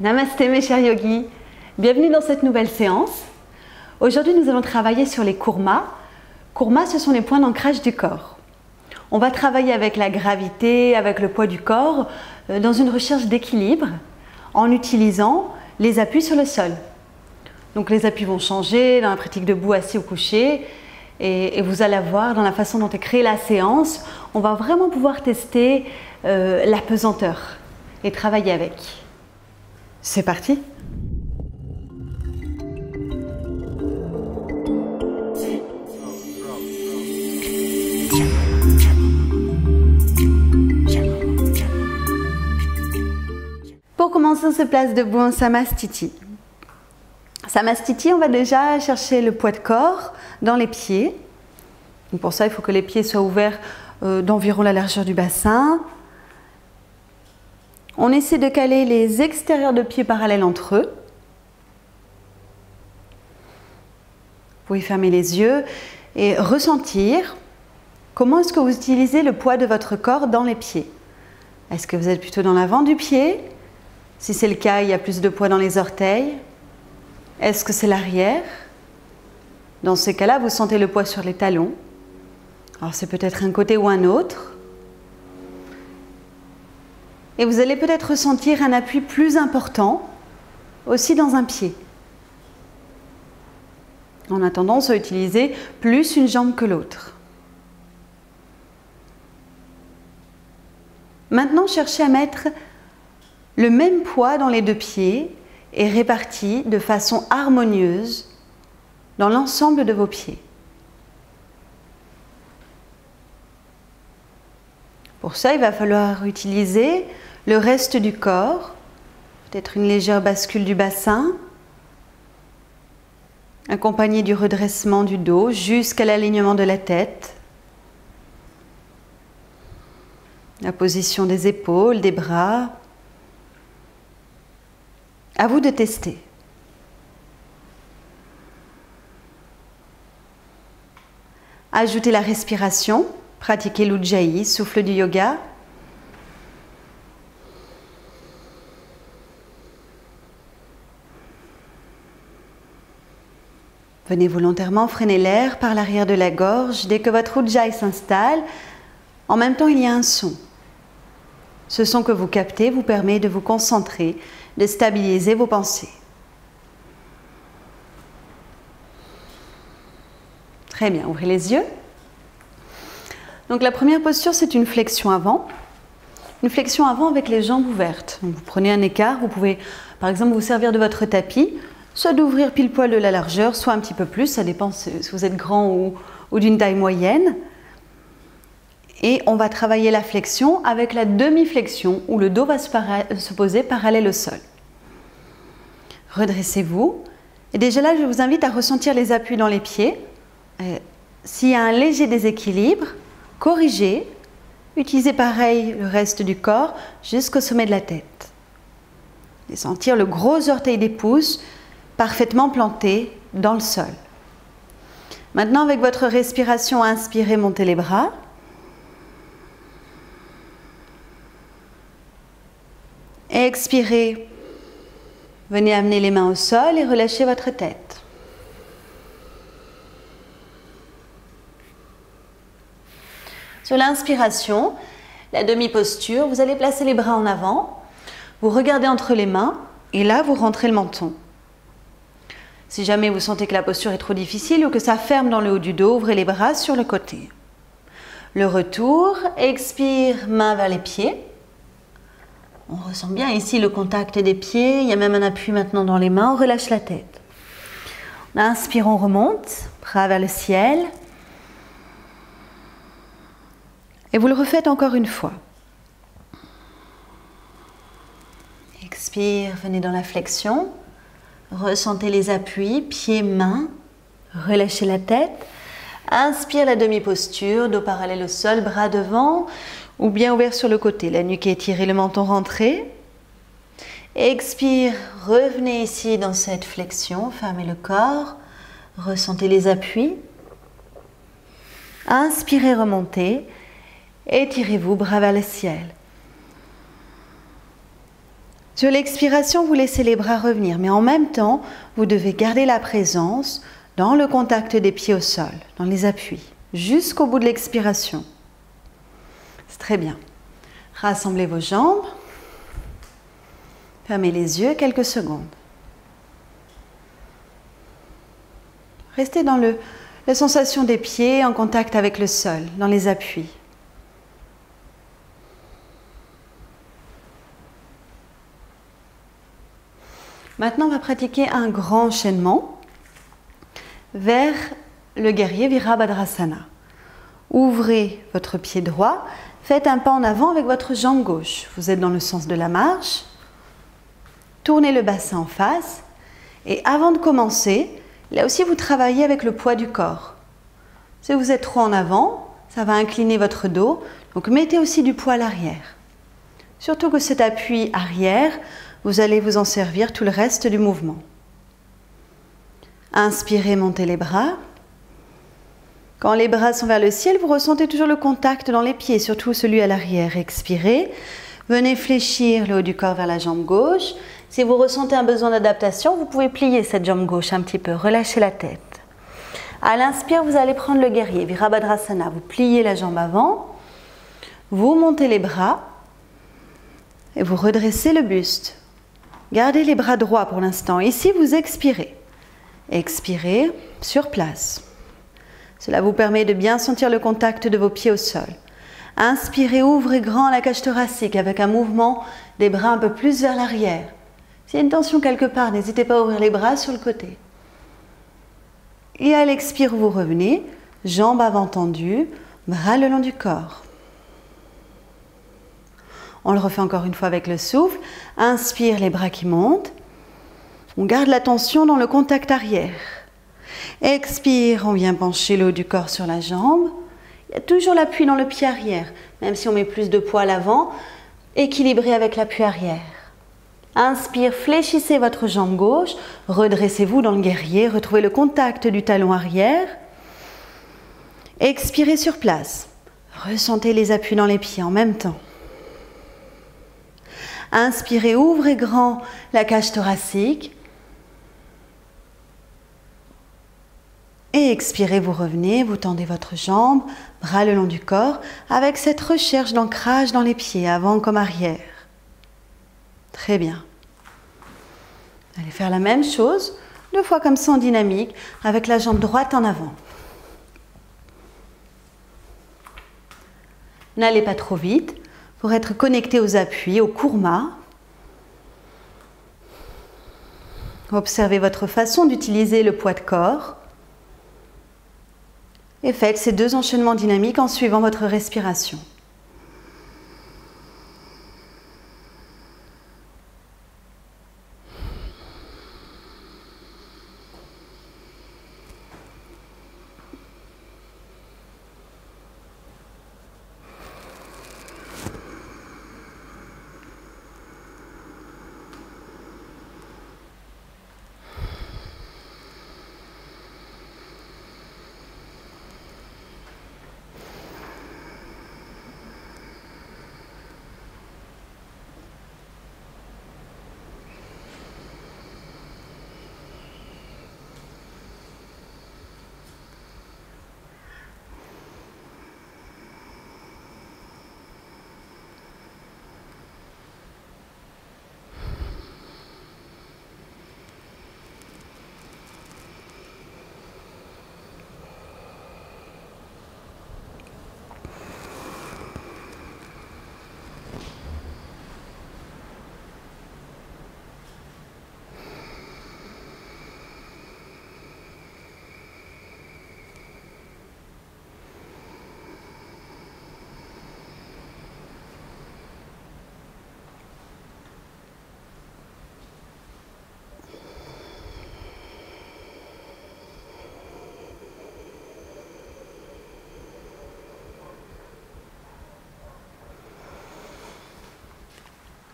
Namasté mes chers yogis, bienvenue dans cette nouvelle séance. Aujourd'hui nous allons travailler sur les kurmas. Kurmas, ce sont les points d'ancrage du corps. On va travailler avec la gravité, avec le poids du corps, dans une recherche d'équilibre en utilisant les appuis sur le sol. Donc les appuis vont changer dans la pratique debout, assis ou couché. Et vous allez voir dans la façon dont est créée la séance, on va vraiment pouvoir tester la pesanteur et travailler avec. C'est parti! Pour commencer, on se place debout en Samastiti. Samastiti, on va déjà chercher le poids de corps dans les pieds. Donc pour ça, il faut que les pieds soient ouverts d'environ la largeur du bassin. On essaie de caler les extérieurs de pieds parallèles entre eux. Vous pouvez fermer les yeux et ressentir comment est-ce que vous utilisez le poids de votre corps dans les pieds. Est-ce que vous êtes plutôt dans l'avant du pied? Si c'est le cas, il y a plus de poids dans les orteils. Est-ce que c'est l'arrière? Dans ces cas-là, vous sentez le poids sur les talons. Alors c'est peut-être un côté ou un autre. Et vous allez peut-être ressentir un appui plus important aussi dans un pied. On a tendance à utiliser plus une jambe que l'autre. Maintenant, cherchez à mettre le même poids dans les deux pieds et réparti de façon harmonieuse dans l'ensemble de vos pieds. Pour ça, il va falloir utiliser le reste du corps, peut-être une légère bascule du bassin, accompagnée du redressement du dos jusqu'à l'alignement de la tête, la position des épaules, des bras. À vous de tester. Ajoutez la respiration, pratiquez l'Ujjayi, souffle du yoga. Venez volontairement freiner l'air par l'arrière de la gorge dès que votre Ujjayi s'installe. En même temps, il y a un son. Ce son que vous captez vous permet de vous concentrer, de stabiliser vos pensées. Très bien, ouvrez les yeux. Donc la première posture, c'est une flexion avant. Une flexion avant avec les jambes ouvertes. Donc, vous prenez un écart, vous pouvez par exemple vous servir de votre tapis, soit d'ouvrir pile poil de la largeur, soit un petit peu plus, ça dépend si vous êtes grand ou d'une taille moyenne. Et on va travailler la flexion avec la demi-flexion où le dos va se poser parallèle au sol. Redressez-vous. Et déjà là, je vous invite à ressentir les appuis dans les pieds. S'il y a un léger déséquilibre, corrigez. Utilisez pareil le reste du corps jusqu'au sommet de la tête. Et sentir le gros orteil des pouces parfaitement planté dans le sol. Maintenant, avec votre respiration, inspirez, montez les bras. Expirez, venez amener les mains au sol et relâchez votre tête. Sur l'inspiration, la demi-posture, vous allez placer les bras en avant, vous regardez entre les mains et là vous rentrez le menton. Si jamais vous sentez que la posture est trop difficile ou que ça ferme dans le haut du dos, ouvrez les bras sur le côté. Le retour, expire, main vers les pieds. On ressent bien ici le contact des pieds, il y a même un appui maintenant dans les mains, on relâche la tête. On inspire, on remonte, bras vers le ciel. Et vous le refaites encore une fois. Expire, venez dans la flexion. Ressentez les appuis, pieds, mains. Relâchez la tête. Inspire la demi-posture, dos parallèle au sol, bras devant ou bien ouvert sur le côté. La nuque est étirée, le menton rentré. Expire, revenez ici dans cette flexion, fermez le corps. Ressentez les appuis. Inspirez, remontez. Étirez-vous, bras vers le ciel. Sur l'expiration, vous laissez les bras revenir, mais en même temps, vous devez garder la présence dans le contact des pieds au sol, dans les appuis, jusqu'au bout de l'expiration. C'est très bien. Rassemblez vos jambes. Fermez les yeux quelques secondes. Restez dans la sensation des pieds en contact avec le sol, dans les appuis. Maintenant, on va pratiquer un grand enchaînement vers le guerrier Virabhadrasana. Ouvrez votre pied droit, faites un pas en avant avec votre jambe gauche. Vous êtes dans le sens de la marche. Tournez le bassin en face. Et avant de commencer, là aussi vous travaillez avec le poids du corps. Si vous êtes trop en avant, ça va incliner votre dos. Donc mettez aussi du poids à l'arrière. Surtout que cet appui arrière, vous allez vous en servir tout le reste du mouvement. Inspirez, montez les bras. Quand les bras sont vers le ciel, vous ressentez toujours le contact dans les pieds, surtout celui à l'arrière. Expirez. Venez fléchir le haut du corps vers la jambe gauche. Si vous ressentez un besoin d'adaptation, vous pouvez plier cette jambe gauche un petit peu, relâchez la tête. À l'inspire, vous allez prendre le guerrier, Virabhadrasana. Vous pliez la jambe avant, vous montez les bras et vous redressez le buste. Gardez les bras droits pour l'instant. Ici, vous expirez. Expirez sur place. Cela vous permet de bien sentir le contact de vos pieds au sol. Inspirez, ouvrez grand la cage thoracique avec un mouvement des bras un peu plus vers l'arrière. S'il y a une tension quelque part, n'hésitez pas à ouvrir les bras sur le côté. Et à l'expire, vous revenez, jambes avant tendues, bras le long du corps. On le refait encore une fois avec le souffle. Inspire, les bras qui montent. On garde la tension dans le contact arrière. Expire, on vient pencher le haut du corps sur la jambe. Il y a toujours l'appui dans le pied arrière, même si on met plus de poids à l'avant, équilibré avec l'appui arrière. Inspire, fléchissez votre jambe gauche, redressez-vous dans le guerrier, retrouvez le contact du talon arrière. Expirez sur place. Ressentez les appuis dans les pieds en même temps. Inspirez, ouvrez grand la cage thoracique. Et expirez, vous revenez, vous tendez votre jambe, bras le long du corps, avec cette recherche d'ancrage dans les pieds, avant comme arrière. Très bien. Allez faire la même chose, 2 fois comme ça en dynamique, avec la jambe droite en avant. N'allez pas trop vite, pour être connecté aux appuis, au kurma. Observez votre façon d'utiliser le poids de corps. Et faites ces 2 enchaînements dynamiques en suivant votre respiration.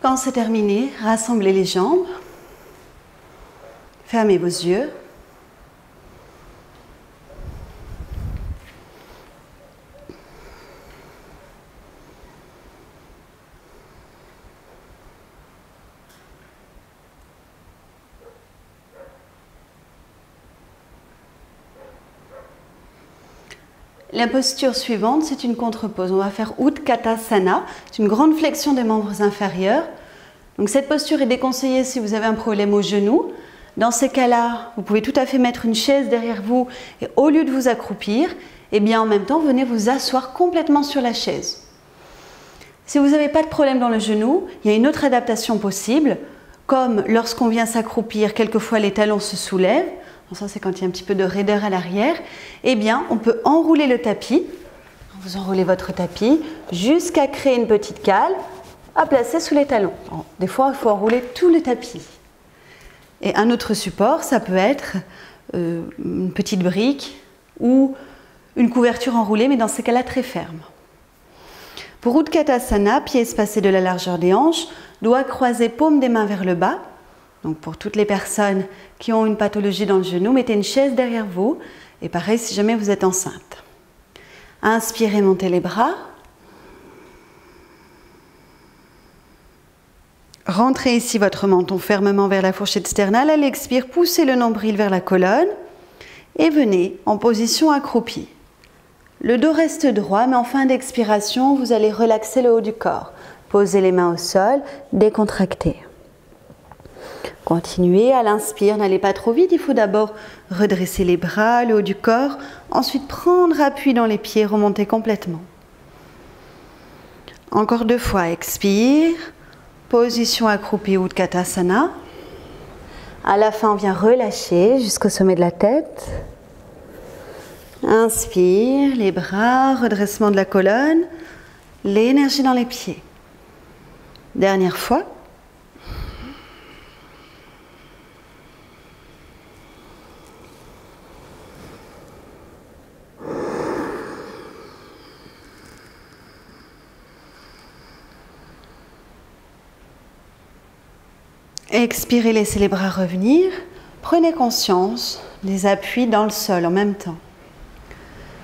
Quand c'est terminé, rassemblez les jambes, fermez vos yeux. La posture suivante, c'est une contre-pose. On va faire Utkatasana, c'est une grande flexion des membres inférieurs. Donc cette posture est déconseillée si vous avez un problème au genou. Dans ces cas-là, vous pouvez tout à fait mettre une chaise derrière vous et au lieu de vous accroupir, eh bien en même temps, venez vous asseoir complètement sur la chaise. Si vous n'avez pas de problème dans le genou, il y a une autre adaptation possible, comme lorsqu'on vient s'accroupir, quelquefois les talons se soulèvent. Ça, c'est quand il y a un petit peu de raideur à l'arrière. Eh bien, on peut enrouler le tapis. Vous enroulez votre tapis jusqu'à créer une petite cale à placer sous les talons. Alors, des fois, il faut enrouler tout le tapis. Et un autre support, ça peut être une petite brique ou une couverture enroulée, mais dans ces cas-là, très ferme. Pour Utkatasana, pieds espacés de la largeur des hanches, doigts croisés, paumes des mains vers le bas. Donc pour toutes les personnes qui ont une pathologie dans le genou, mettez une chaise derrière vous. Et pareil si jamais vous êtes enceinte. Inspirez, montez les bras. Rentrez ici votre menton fermement vers la fourchette sternale. À l'expire, poussez le nombril vers la colonne. Et venez en position accroupie. Le dos reste droit, mais en fin d'expiration, vous allez relaxer le haut du corps. Posez les mains au sol, décontractez. Continuez à l'inspire, n'allez pas trop vite, il faut d'abord redresser les bras, le haut du corps, ensuite prendre appui dans les pieds, remonter complètement. Encore 2 fois, expire, position accroupie Utkatasana. À la fin, on vient relâcher jusqu'au sommet de la tête. Inspire, les bras, redressement de la colonne, l'énergie dans les pieds. Dernière fois. Expirez, laissez les bras revenir. Prenez conscience des appuis dans le sol en même temps.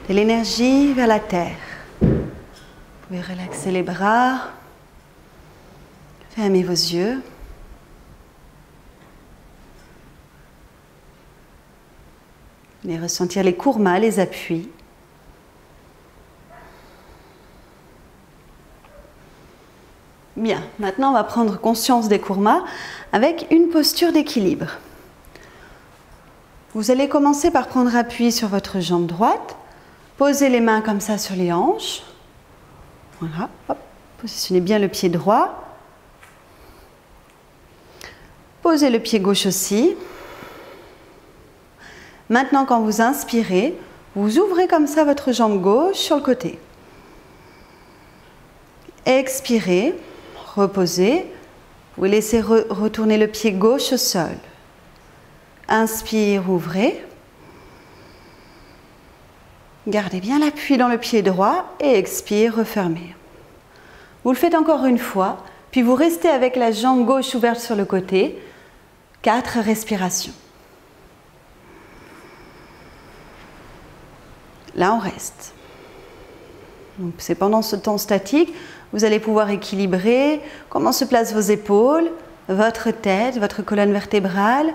De l'énergie vers la terre. Vous pouvez relaxer les bras. Fermez vos yeux. Venez ressentir les kurmas, les appuis. Bien, maintenant on va prendre conscience des kurmas avec une posture d'équilibre. Vous allez commencer par prendre appui sur votre jambe droite, posez les mains comme ça sur les hanches. Voilà, hop, positionnez bien le pied droit. Posez le pied gauche aussi. Maintenant, quand vous inspirez, vous ouvrez comme ça votre jambe gauche sur le côté. Expirez. Reposez, vous laissez retourner le pied gauche au sol. Inspire, ouvrez. Gardez bien l'appui dans le pied droit et expire, refermez. Vous le faites encore une fois, puis vous restez avec la jambe gauche ouverte sur le côté. 4 respirations. Là, on reste. C'est pendant ce temps statique, vous allez pouvoir équilibrer comment se placent vos épaules, votre tête, votre colonne vertébrale.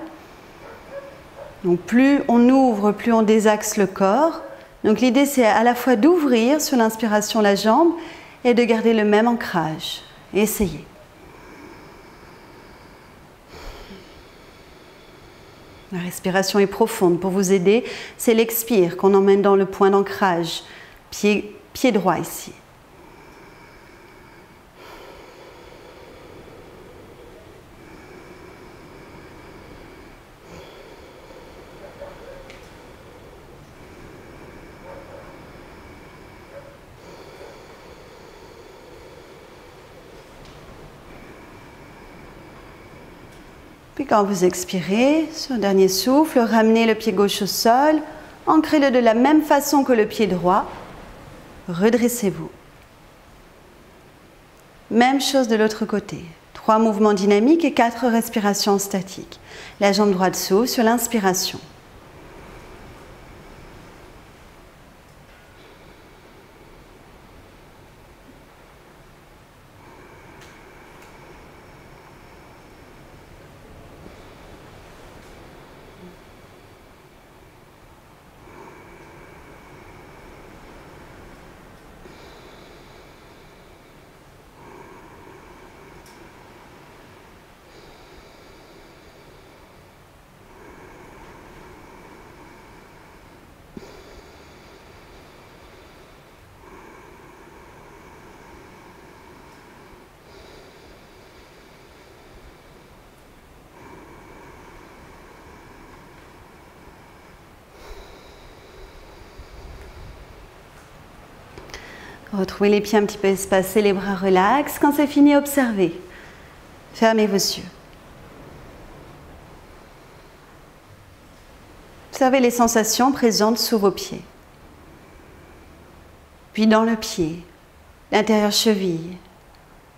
Donc plus on ouvre, plus on désaxe le corps. Donc l'idée c'est à la fois d'ouvrir sur l'inspiration la jambe et de garder le même ancrage. Essayez. La respiration est profonde. Pour vous aider, c'est l'expire qu'on emmène dans le point d'ancrage. Pied droit ici. Puis quand vous expirez, sur le dernier souffle, ramenez le pied gauche au sol, ancrez-le de la même façon que le pied droit, redressez-vous. Même chose de l'autre côté, 3 mouvements dynamiques et 4 respirations statiques. La jambe droite s'ouvre sur l'inspiration. Retrouvez les pieds un petit peu espacés, les bras relax. Quand c'est fini, observez. Fermez vos yeux. Observez les sensations présentes sous vos pieds. Puis dans le pied, l'intérieur cheville,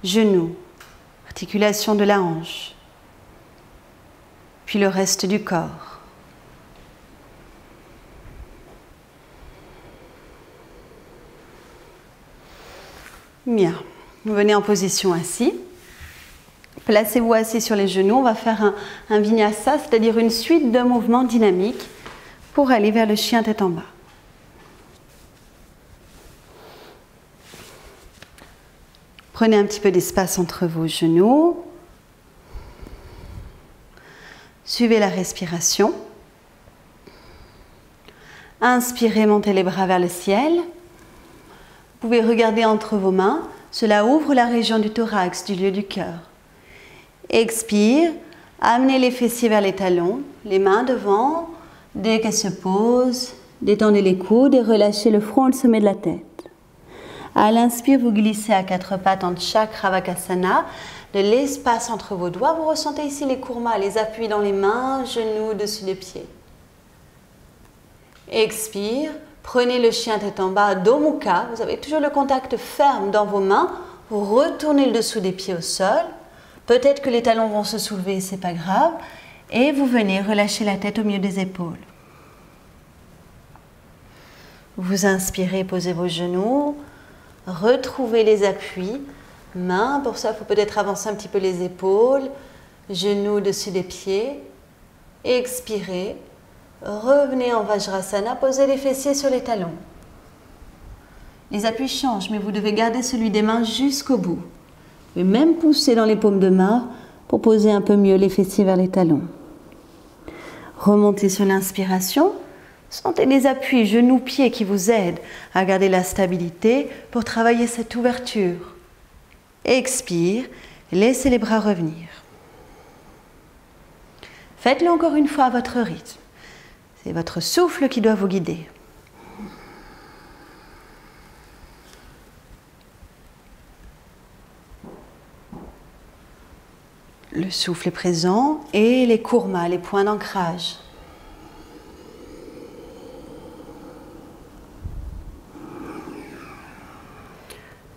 genou, articulation de la hanche. Puis le reste du corps. Bien. Venez en position assis. Placez-vous assis sur les genoux. On va faire un vinyasa, c'est-à-dire une suite de mouvements dynamiques pour aller vers le chien tête en bas. Prenez un petit peu d'espace entre vos genoux. Suivez la respiration. Inspirez, montez les bras vers le ciel. Vous pouvez regarder entre vos mains. Cela ouvre la région du thorax, du lieu du cœur. Expire. Amenez les fessiers vers les talons. Les mains devant. Dès qu'elles se posent, détendez les coudes et relâchez le front au sommet de la tête. À l'inspire, vous glissez à quatre pattes en Chakravakasana. De l'espace entre vos doigts, vous ressentez ici les kurmas, les appuis dans les mains, genoux, dessus des pieds. Expire, prenez le chien tête en bas, Adho Mukha. Vous avez toujours le contact ferme dans vos mains. Vous retournez le dessous des pieds au sol. Peut-être que les talons vont se soulever, c'est pas grave. Et vous venez relâcher la tête au milieu des épaules. Vous inspirez, posez vos genoux. Retrouvez les appuis. Mains, pour ça, il faut peut-être avancer un petit peu les épaules. Genoux dessus des pieds. Expirez. Revenez en Vajrasana. Posez les fessiers sur les talons. Les appuis changent, mais vous devez garder celui des mains jusqu'au bout. Vous pouvez même pousser dans les paumes de main pour poser un peu mieux les fessiers vers les talons. Remontez sur l'inspiration. Sentez les appuis genoux-pieds qui vous aident à garder la stabilité pour travailler cette ouverture. Expire, laissez les bras revenir. Faites-le encore une fois à votre rythme. C'est votre souffle qui doit vous guider. Le souffle est présent et les kurmas, les points d'ancrage.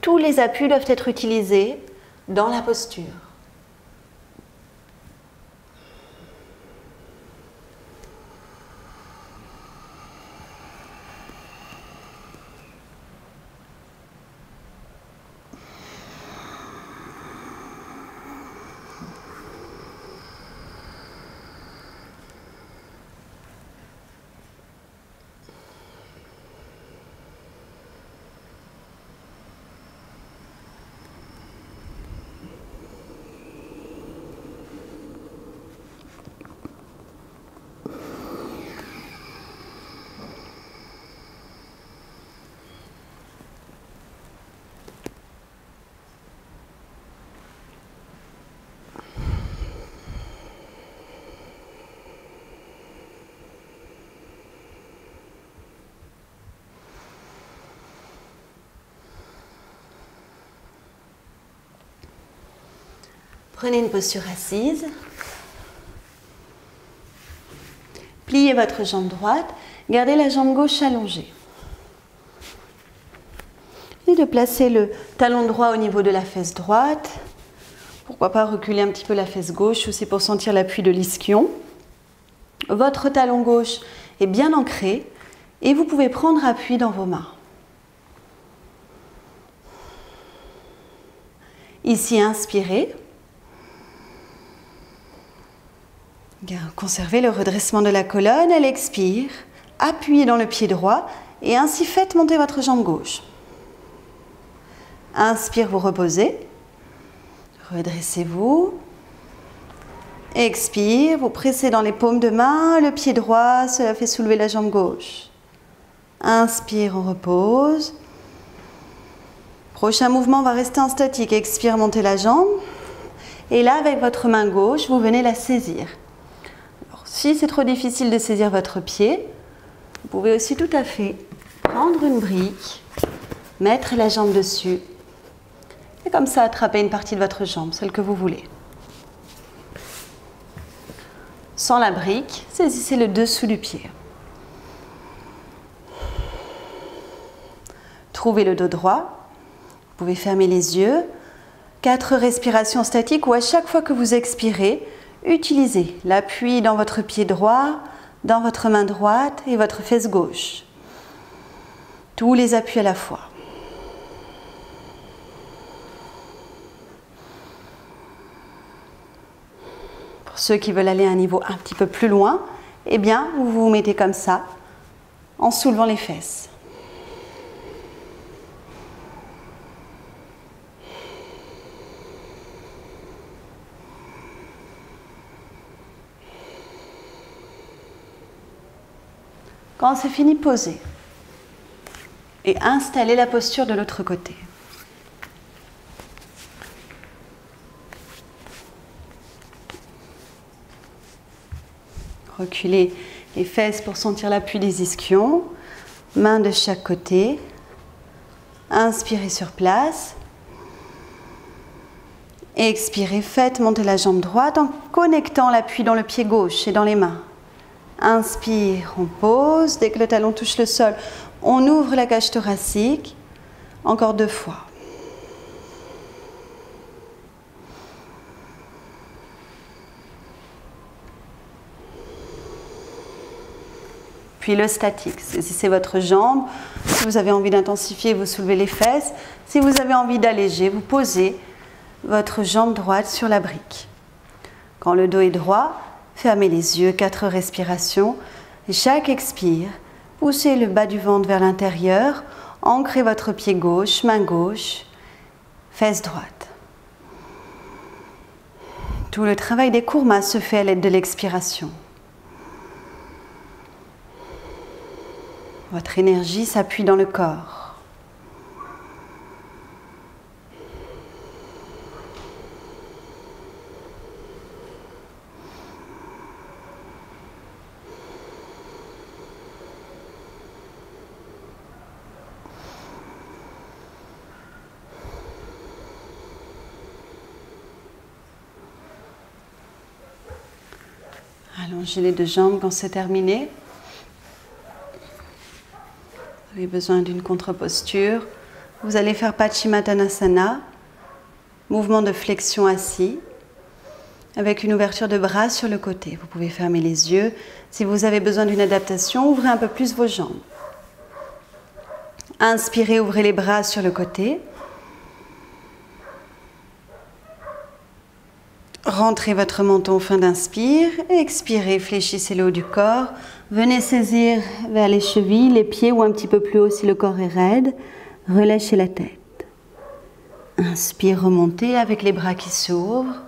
Tous les appuis doivent être utilisés dans la posture. Prenez une posture assise. Pliez votre jambe droite. Gardez la jambe gauche allongée. Et de placer le talon droit au niveau de la fesse droite. Pourquoi pas reculer un petit peu la fesse gauche, aussi pour sentir l'appui de l'ischio. Votre talon gauche est bien ancré et vous pouvez prendre appui dans vos mains. Ici, inspirez. Conservez le redressement de la colonne, elle expire, appuyez dans le pied droit et ainsi faites monter votre jambe gauche. Inspire, vous reposez, redressez-vous, expire, vous pressez dans les paumes de main, le pied droit, cela fait soulever la jambe gauche. Inspire, on repose. Prochain mouvement, on va rester en statique, expire, montez la jambe et là avec votre main gauche, vous venez la saisir. Si c'est trop difficile de saisir votre pied, vous pouvez aussi tout à fait prendre une brique mettre la jambe dessus et comme ça attraper une partie de votre jambe, celle que vous voulez. Sans la brique, saisissez le dessous du pied. Trouvez le dos droit. Vous pouvez fermer les yeux. 4 respirations statiques où à chaque fois que vous expirez, utilisez l'appui dans votre pied droit, dans votre main droite et votre fesse gauche. Tous les appuis à la fois. Pour ceux qui veulent aller à un niveau un petit peu plus loin, eh bien, vous vous mettez comme ça, en soulevant les fesses. Quand c'est fini, posez. Et installez la posture de l'autre côté. Reculez les fesses pour sentir l'appui des ischions. Mains de chaque côté. Inspirez sur place. Expirez, faites monter la jambe droite en connectant l'appui dans le pied gauche et dans les mains. Inspire, on pose. Dès que le talon touche le sol, on ouvre la cage thoracique. Encore 2 fois. Puis le statique. Saisissez votre jambe. Si vous avez envie d'intensifier, vous soulevez les fesses. Si vous avez envie d'alléger, vous posez votre jambe droite sur la brique. Quand le dos est droit, fermez les yeux, 4 respirations. Et chaque expire, poussez le bas du ventre vers l'intérieur. Ancrez votre pied gauche, main gauche, fesse droite. Tout le travail des kurmas se fait à l'aide de l'expiration. Votre énergie s'appuie dans le corps. Allongez les 2 jambes quand c'est terminé. Vous avez besoin d'une contre-posture. Vous allez faire Paschimottanasana, mouvement de flexion assis, avec une ouverture de bras sur le côté. Vous pouvez fermer les yeux. Si vous avez besoin d'une adaptation, ouvrez un peu plus vos jambes. Inspirez, ouvrez les bras sur le côté. Rentrez votre menton fin d'inspire. Expirez, fléchissez le haut du corps. Venez saisir vers les chevilles, les pieds ou un petit peu plus haut si le corps est raide. Relâchez la tête. Inspire, remontez avec les bras qui s'ouvrent.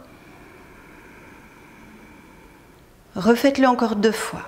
Refaites-le encore 2 fois.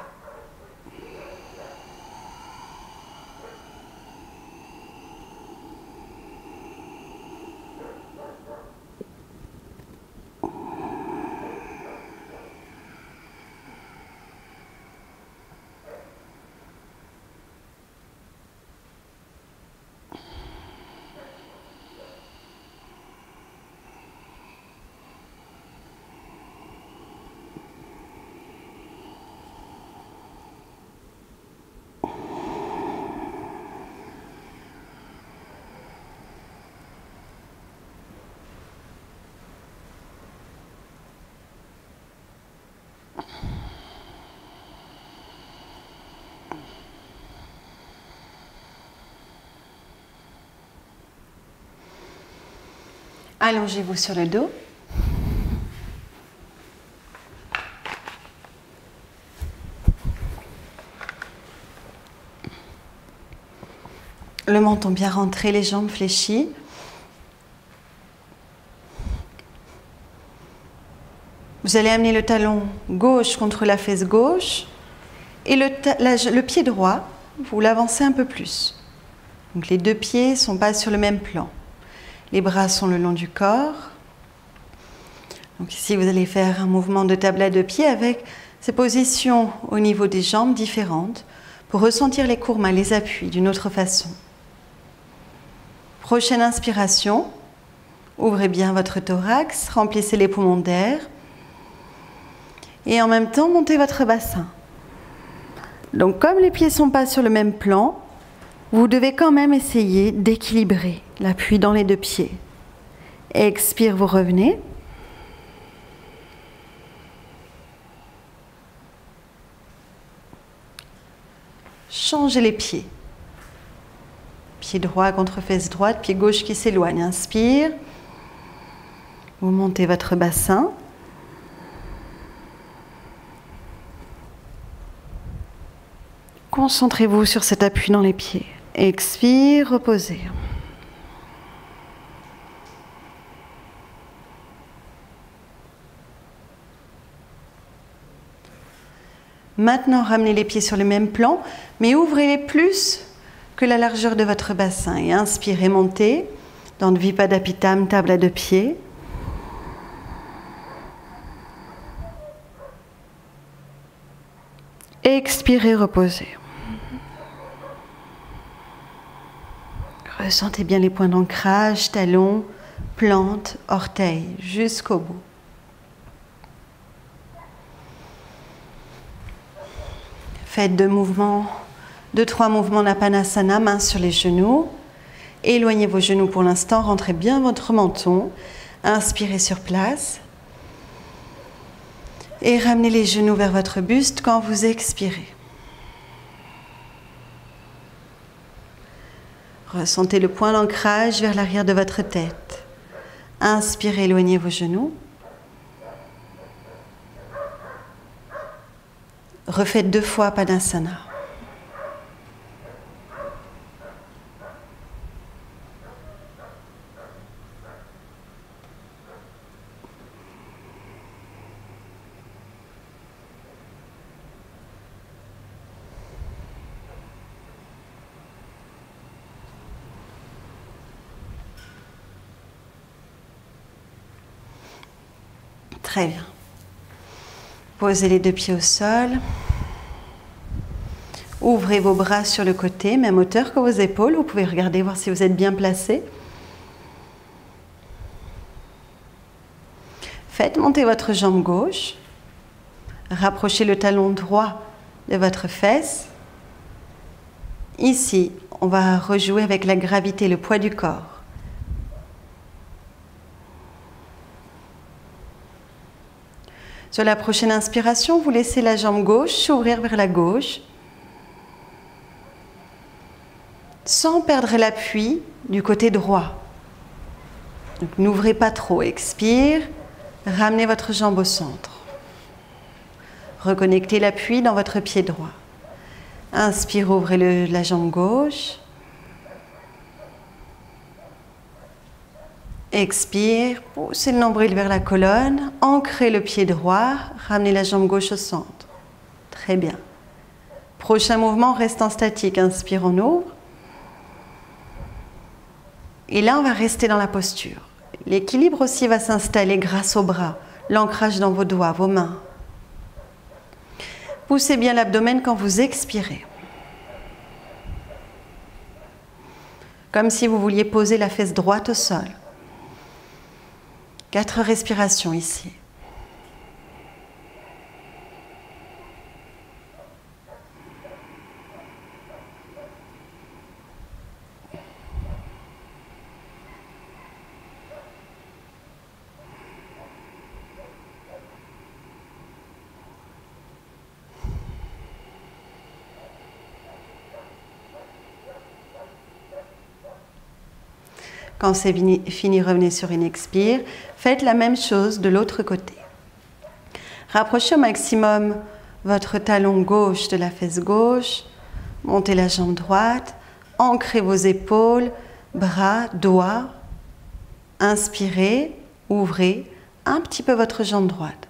Allongez-vous sur le dos. Le menton bien rentré, les jambes fléchies. Vous allez amener le talon gauche contre la fesse gauche et le pied droit, vous l'avancez un peu plus. Donc les 2 pieds ne sont pas sur le même plan. Les bras sont le long du corps. Donc ici, vous allez faire un mouvement de table à 2 pieds avec ces positions au niveau des jambes différentes pour ressentir les kurmas, les appuis d'une autre façon. Prochaine inspiration. Ouvrez bien votre thorax, remplissez les poumons d'air. Et en même temps, montez votre bassin. Donc comme les pieds ne sont pas sur le même plan, vous devez quand même essayer d'équilibrer l'appui dans les deux pieds. Expire, vous revenez. Changez les pieds. Pied droit contre fesse droite, pied gauche qui s'éloigne. Inspire. Vous montez votre bassin. Concentrez-vous sur cet appui dans les pieds. Expire, reposez. Maintenant, ramenez les pieds sur le même plan, mais ouvrez-les plus que la largeur de votre bassin. Et inspirez, montez. Dans Dvipadapittam, table à deux pieds. Expirez, reposez. Ressentez bien les points d'ancrage, talons, plantes, orteils, jusqu'au bout. Faites deux, trois mouvements d'Apanasana, mains sur les genoux. Éloignez vos genoux pour l'instant, rentrez bien votre menton. Inspirez sur place. Et ramenez les genoux vers votre buste quand vous expirez. Ressentez le point d'ancrage vers l'arrière de votre tête. Inspirez, éloignez vos genoux. Refaites 2 fois Padasana. Très bien. Posez les 2 pieds au sol. Ouvrez vos bras sur le côté, même hauteur que vos épaules. Vous pouvez regarder, voir si vous êtes bien placé. Faites monter votre jambe gauche. Rapprochez le talon droit de votre fesse. Ici, on va rejouer avec la gravité, le poids du corps. Sur la prochaine inspiration, vous laissez la jambe gauche s'ouvrir vers la gauche, sans perdre l'appui du côté droit. Donc n'ouvrez pas trop, expire, ramenez votre jambe au centre. Reconnectez l'appui dans votre pied droit. Inspire, ouvrez la jambe gauche. Expire, poussez le nombril vers la colonne, ancrez le pied droit, ramenez la jambe gauche au centre. Très bien. Prochain mouvement, restant statique. Inspire, on ouvre. Et là, on va rester dans la posture. L'équilibre aussi va s'installer grâce aux bras, l'ancrage dans vos doigts, vos mains. Poussez bien l'abdomen quand vous expirez. Comme si vous vouliez poser la fesse droite au sol. 4 respirations ici. Quand c'est fini, revenez sur une expire. Faites la même chose de l'autre côté. Rapprochez au maximum votre talon gauche de la fesse gauche. Montez la jambe droite. Ancrez vos épaules, bras, doigts. Inspirez, ouvrez un petit peu votre jambe droite.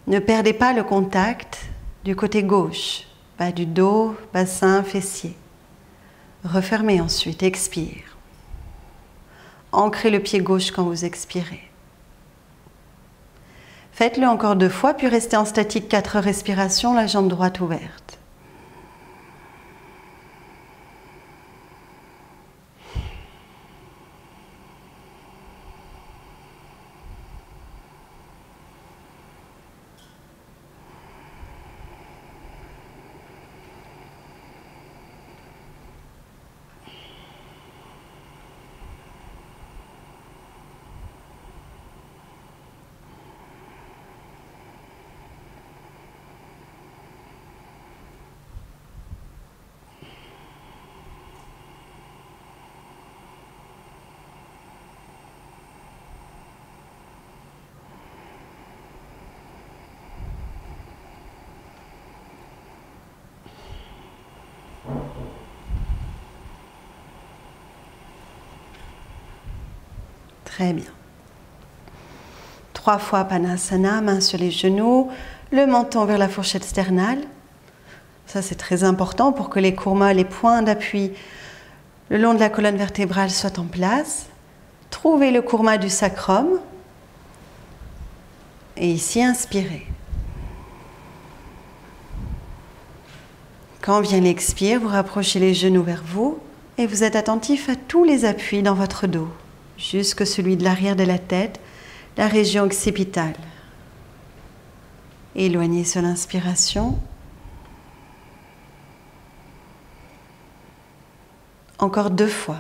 Ne perdez pas le contact du côté gauche, bas du dos, bassin, fessier. Refermez ensuite, expire. Ancrez le pied gauche quand vous expirez. Faites-le encore 2 fois, puis restez en statique 4 respirations, la jambe droite ouverte. Très bien. 3 fois Panasana, main sur les genoux, le menton vers la fourchette sternale. Ça, c'est très important pour que les kurmas, les points d'appui le long de la colonne vertébrale soient en place. Trouvez le kurma du sacrum. Et ici, inspirez. Quand vient l'expire, vous rapprochez les genoux vers vous et vous êtes attentif à tous les appuis dans votre dos, jusque celui de l'arrière de la tête, la région occipitale. Éloignez sur l'inspiration. Encore 2 fois.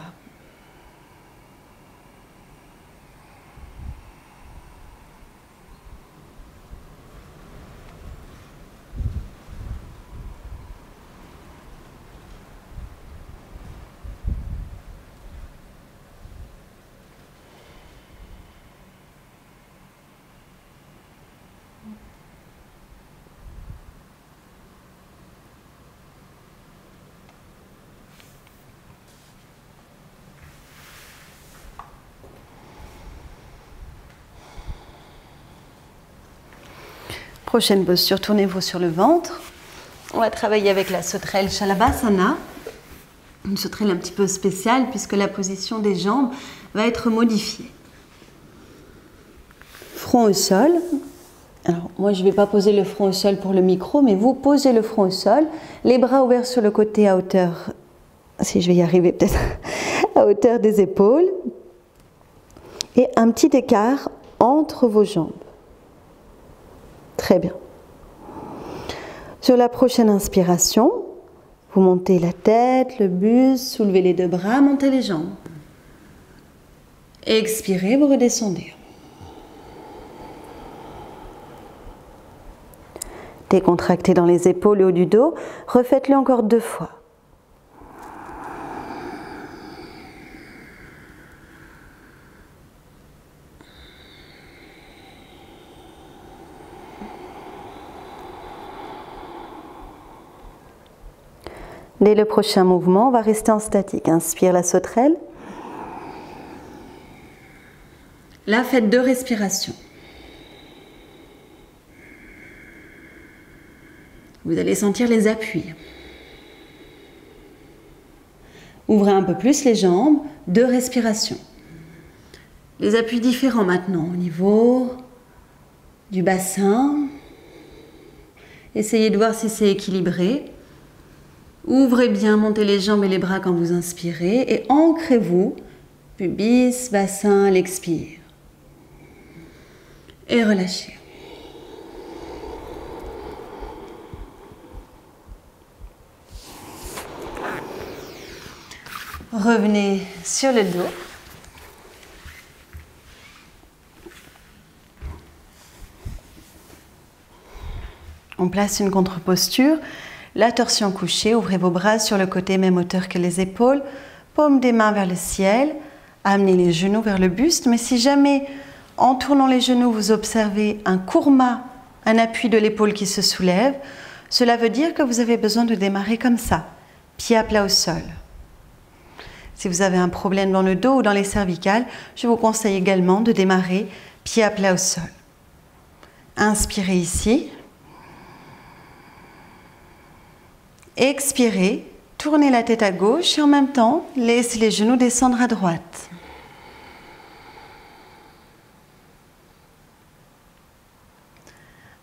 Prochaine posture, tournez-vous sur le ventre. On va travailler avec la sauterelle Shalabhasana. Une sauterelle un petit peu spéciale puisque la position des jambes va être modifiée. Front au sol. Alors, moi, je ne vais pas poser le front au sol pour le micro, mais vous posez le front au sol. Les bras ouverts sur le côté à hauteur, si je vais y arriver peut-être, à hauteur des épaules. Et un petit écart entre vos jambes. Très bien. Sur la prochaine inspiration, vous montez la tête, le buste, soulevez les 2 bras, montez les jambes. Expirez, vous redescendez. Décontractez dans les épaules et au haut du dos. Refaites-le encore 2 fois. Dès le prochain mouvement, on va rester en statique. Inspire la sauterelle. Là, faites 2 respirations. Vous allez sentir les appuis. Ouvrez un peu plus les jambes, 2 respirations. Les appuis différents maintenant au niveau du bassin. Essayez de voir si c'est équilibré. Ouvrez bien, montez les jambes et les bras quand vous inspirez et ancrez-vous, pubis, bassin, à l'expire. Et relâchez. Revenez sur le dos. On place une contre-posture. La torsion couchée, ouvrez vos bras sur le côté, même hauteur que les épaules. Paume des mains vers le ciel. Amenez les genoux vers le buste. Mais si jamais, en tournant les genoux, vous observez un kurma, un appui de l'épaule qui se soulève, cela veut dire que vous avez besoin de démarrer comme ça, pied à plat au sol. Si vous avez un problème dans le dos ou dans les cervicales, je vous conseille également de démarrer pied à plat au sol. Inspirez ici. Expirez, tournez la tête à gauche et en même temps, laissez les genoux descendre à droite.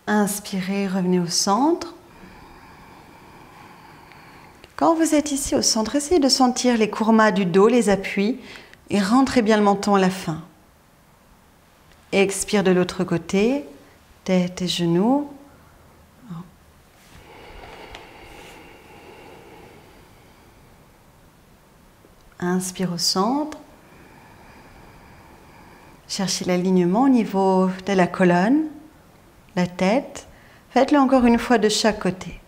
Inspirez, revenez au centre. Quand vous êtes ici au centre, essayez de sentir les kurmas du dos, les appuis, et rentrez bien le menton à la fin. Expire de l'autre côté, tête et genoux. Inspire au centre. Cherchez l'alignement au niveau de la colonne, la tête. Faites-le encore une fois de chaque côté.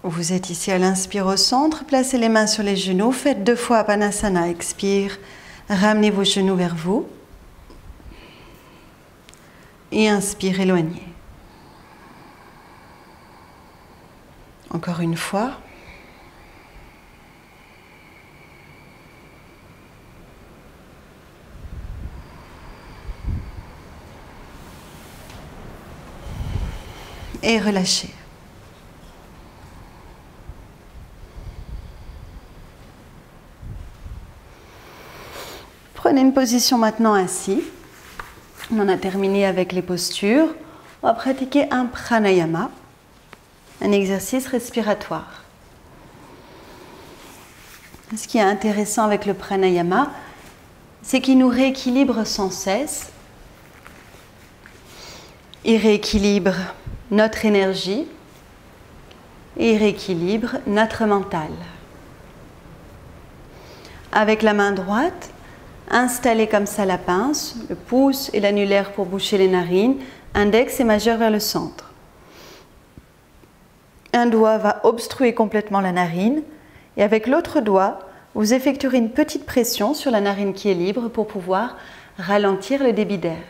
Vous êtes ici à l'inspire au centre, placez les mains sur les genoux, faites 2 fois Apanasana, expire, ramenez vos genoux vers vous. Et inspire, éloignez. Encore une fois. Et relâchez. Prenez une position maintenant assis. On en a terminé avec les postures. On va pratiquer un pranayama, un exercice respiratoire. Ce qui est intéressant avec le pranayama, c'est qu'il nous rééquilibre sans cesse. Il rééquilibre notre énergie et il rééquilibre notre mental. Avec la main droite, installez comme ça la pince, le pouce et l'annulaire pour boucher les narines, index et majeur vers le centre. Un doigt va obstruer complètement la narine et avec l'autre doigt, vous effectuerez une petite pression sur la narine qui est libre pour pouvoir ralentir le débit d'air.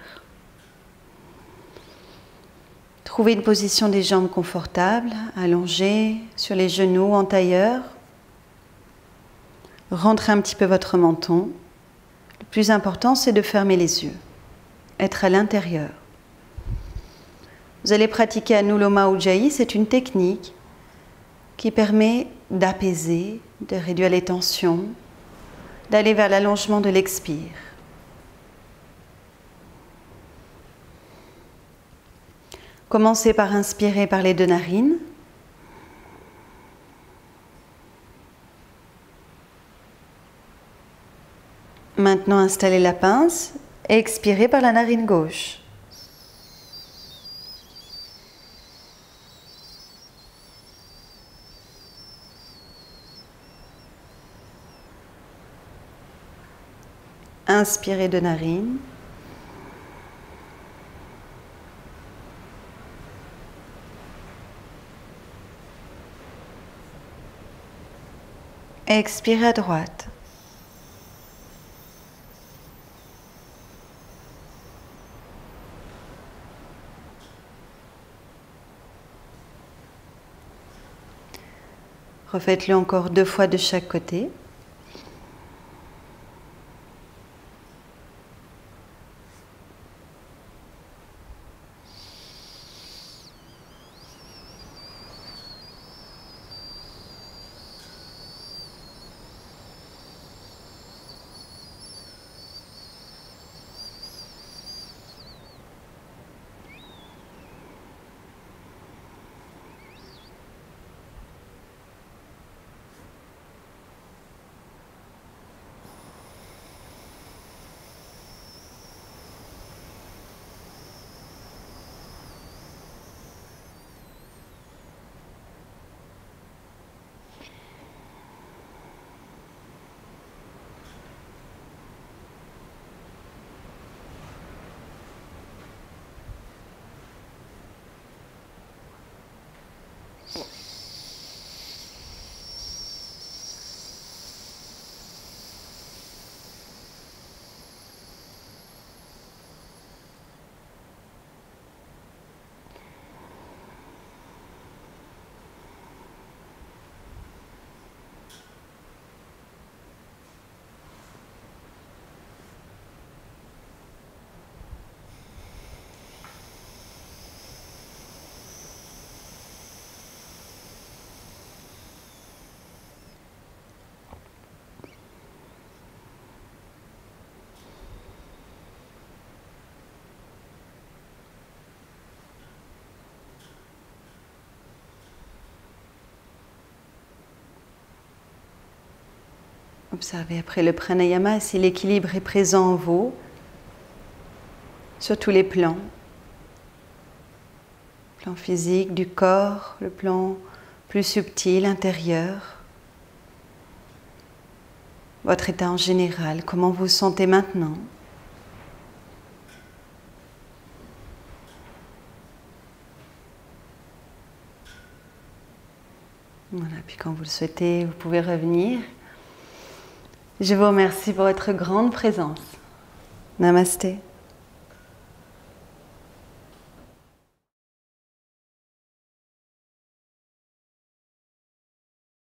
Trouvez une position des jambes confortable, allongée, sur les genoux, en tailleur. Rentrez un petit peu votre menton. Le plus important, c'est de fermer les yeux, être à l'intérieur. Vous allez pratiquer Anuloma Ujjayi, c'est une technique qui permet d'apaiser, de réduire les tensions, d'aller vers l'allongement de l'expire. Commencez par inspirer par les 2 narines. Maintenant, installez la pince et expirez par la narine gauche. Inspirez de narine. Expirez à droite. Refaites-le encore 2 fois de chaque côté. Observez après le pranayama si l'équilibre est présent en vous, sur tous les plans. Le plan physique du corps, le plan plus subtil, intérieur. Votre état en général, comment vous vous sentez maintenant? Voilà, puis quand vous le souhaitez, vous pouvez revenir. Je vous remercie pour votre grande présence. Namasté.